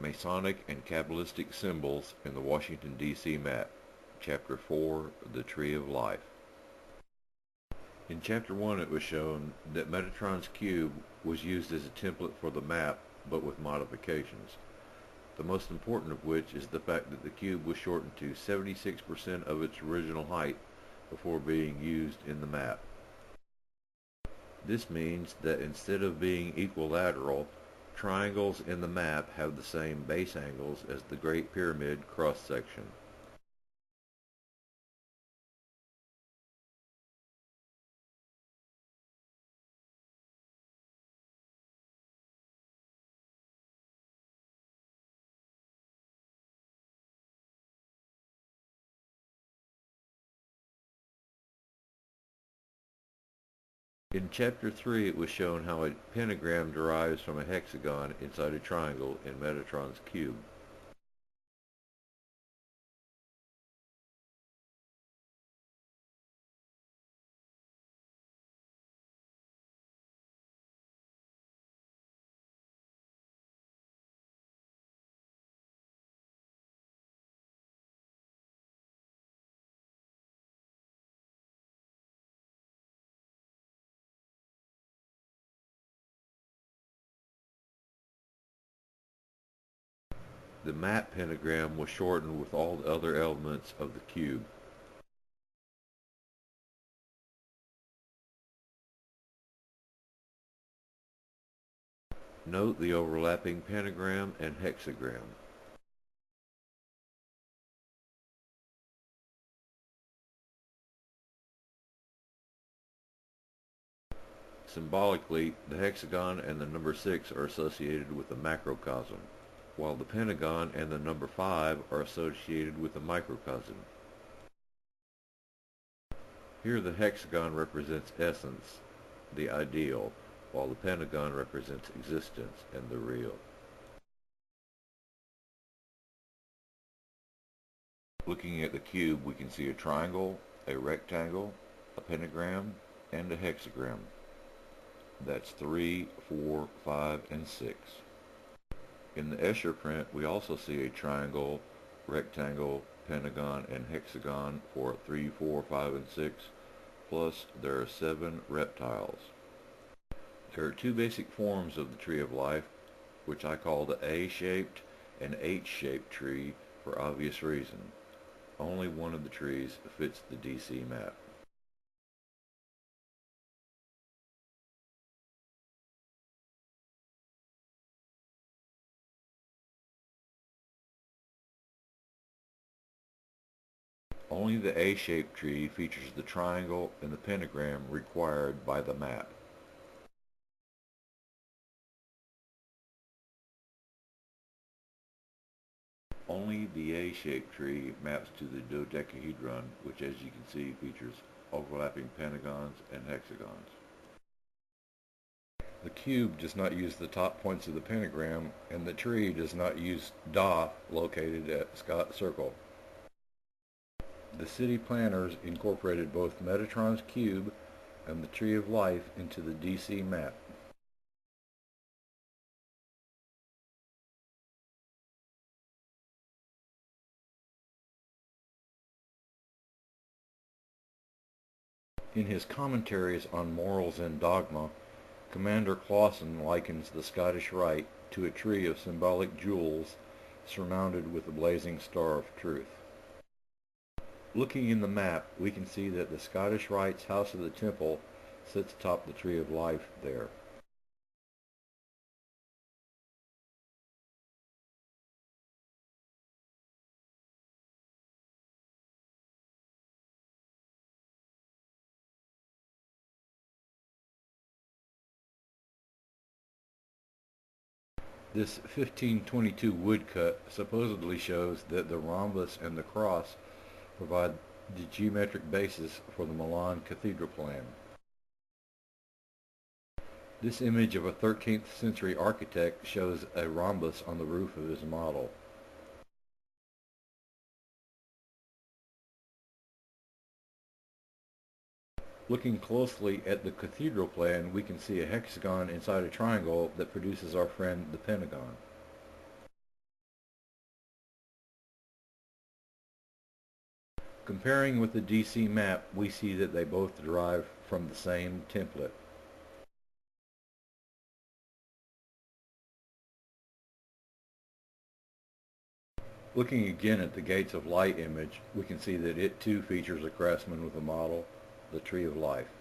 Masonic and Kabbalistic Symbols in the Washington, D.C. Map, Chapter 4, The Tree of Life. In Chapter 1 it was shown that Metatron's cube was used as a template for the map, but with modifications. The most important of which is the fact that the cube was shortened to 76% of its original height before being used in the map. This means that instead of being equilateral, triangles in the map have the same base angles as the Great Pyramid cross-section. In Chapter 3 it was shown how a pentagram derives from a hexagon inside a triangle in Metatron's cube. The map pentagram was shortened with all the other elements of the cube. Note the overlapping pentagram and hexagram. Symbolically, the hexagon and the number 6 are associated with the macrocosm, while the pentagon and the number 5 are associated with the microcosm. Here the hexagon represents essence, the ideal, while the pentagon represents existence and the real. Looking at the cube, we can see a triangle, a rectangle, a pentagram, and a hexagram. That's 3, 4, 5, and 6. In the Escher print, we also see a triangle, rectangle, pentagon, and hexagon for 3, 4, 5, and 6, plus there are 7 reptiles. There are 2 basic forms of the Tree of Life, which I call the A-shaped and H-shaped tree for obvious reason. Only one of the trees fits the DC map. Only the A-shaped tree features the triangle and the pentagram required by the map. Only the A-shaped tree maps to the dodecahedron, which as you can see features overlapping pentagons and hexagons. The cube does not use the top points of the pentagram, and the tree does not use DA located at Scott Circle. The city planners incorporated both Metatron's cube and the Tree of Life into the DC map. In his commentaries on morals and dogma, Commander Clausen likens the Scottish Rite to a tree of symbolic jewels surmounted with a blazing star of truth. Looking in the map, we can see that the Scottish Rite's House of the Temple sits atop the Tree of Life there. This 1522 woodcut supposedly shows that the rhombus and the cross provide the geometric basis for the Milan Cathedral plan. This image of a 13th century architect shows a rhombus on the roof of his model. Looking closely at the cathedral plan, we can see a hexagon inside a triangle that produces our friend the pentagon. Comparing with the DC map, we see that they both derive from the same template. Looking again at the Gates of Light image, we can see that it too features a craftsman with a model, the Tree of Life.